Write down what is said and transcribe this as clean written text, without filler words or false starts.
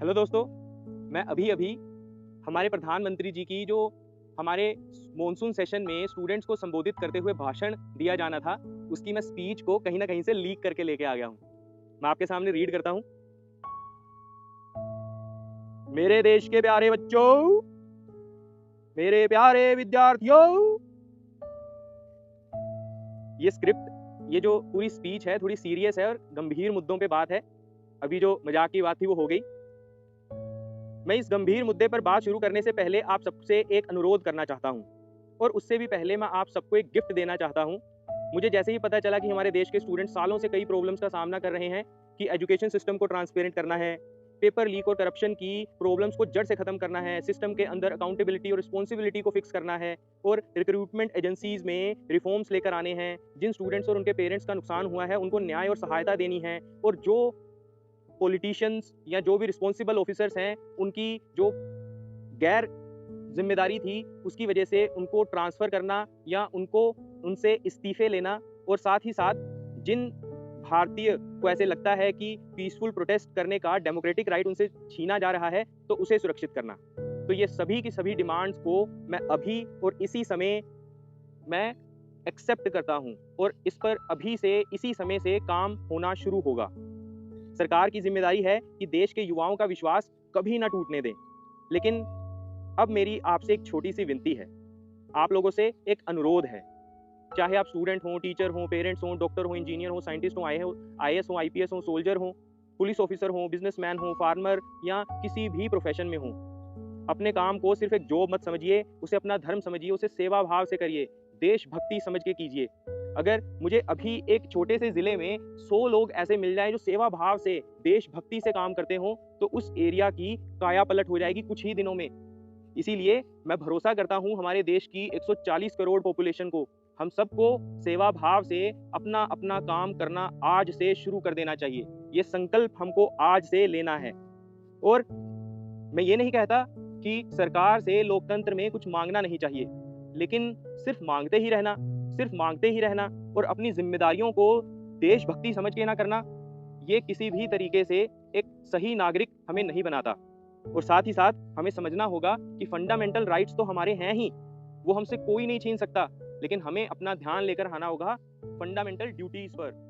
Hello दोस्तों, मैं अभी-अभी हमारे प्रधानमंत्री जी की जो हमारे मॉनसून सेशन में स्टूडेंट्स को संबोधित करते हुए भाषण दिया जाना था, उसकी मैं स्पीच को कहीं न कहीं से लीक करके लेके आ गया हूँ। मैं आपके सामने रीड करता हूँ। मेरे देश के प्यारे बच्चों, मेरे प्यारे विद्यार्थियों, ये स्क्रिप्ट, ये जो पूरी स्पीच है थोड़ी सीरियस है और गंभीर मुद्दों पे बात है। अभी जो मजाक की बात थी वो हो गई। मैं इस गंभीर मुद्दे पर बात शुरू करने से पहले आप सबसे एक अनुरोध करना चाहता हूँ और उससे भी पहले मैं आप सबको एक गिफ्ट देना चाहता हूँ। मुझे जैसे ही पता चला कि हमारे देश के स्टूडेंट सालों से कई प्रॉब्लम्स का सामना कर रहे हैं कि एजुकेशन सिस्टम को ट्रांसपेरेंट करना है, पेपर लीक और करप्शन की प्रॉब्लम्स को जड़ से खत्म करना है, सिस्टम के अंदर अकाउंटेबिलिटी और रिस्पॉन्सिबिलिटी को फिक्स करना है और रिक्रूटमेंट एजेंसीज में रिफॉर्म्स लेकर आने हैं। जिन स्टूडेंट्स और उनके पेरेंट्स का नुकसान हुआ है उनको न्याय और सहायता देनी है और जो पॉलिटिशियंस या जो भी रिस्पॉन्सिबल ऑफिसर्स हैं उनकी जो गैर जिम्मेदारी थी उसकी वजह से उनको ट्रांसफ़र करना या उनको उनसे इस्तीफे लेना और साथ ही साथ जिन भारतीय को ऐसे लगता है कि पीसफुल प्रोटेस्ट करने का डेमोक्रेटिक राइट उनसे छीना जा रहा है तो उसे सुरक्षित करना। तो ये सभी की सभी डिमांड्स को मैं अभी और इसी समय मैं एक्सेप्ट करता हूँ और इस पर अभी से इसी समय से काम होना शुरू होगा। सरकार की जिम्मेदारी है कि देश के युवाओं का विश्वास कभी ना टूटने दें। लेकिन अब मेरी आपसे एक छोटी सी विनती है, आप लोगों से एक अनुरोध है। चाहे आप स्टूडेंट हों, टीचर हों, पेरेंट्स हों, डॉक्टर हों, इंजीनियर हों, साइंटिस्ट हों, आईएएस हों, आईपीएस हों, सोल्जर हों, पुलिस ऑफिसर हों, बिजनेसमैन हों, फार्मर या किसी भी प्रोफेशन में हों, अपने काम को सिर्फ एक जॉब मत समझिए, उसे अपना धर्म समझिए, उसे सेवा भाव से करिए, देशभक्ति समझ के कीजिए। अगर मुझे अभी एक छोटे से ज़िले में 100 लोग ऐसे मिल जाएँ जो सेवा भाव से, देशभक्ति से काम करते हों, तो उस एरिया की काया पलट हो जाएगी कुछ ही दिनों में। इसीलिए मैं भरोसा करता हूँ हमारे देश की 140 करोड़ पॉपुलेशन को, हम सबको सेवा भाव से अपना अपना काम करना आज से शुरू कर देना चाहिए। ये संकल्प हमको आज से लेना है। और मैं ये नहीं कहता कि सरकार से लोकतंत्र में कुछ मांगना नहीं चाहिए, लेकिन सिर्फ मांगते ही रहना और अपनी जिम्मेदारियों को देशभक्ति समझ के ना करना, ये किसी भी तरीके से एक सही नागरिक हमें नहीं बनाता। और साथ ही साथ हमें समझना होगा कि फंडामेंटल राइट्स तो हमारे हैं ही, वो हमसे कोई नहीं छीन सकता, लेकिन हमें अपना ध्यान लेकर आना होगा फंडामेंटल ड्यूटीज पर।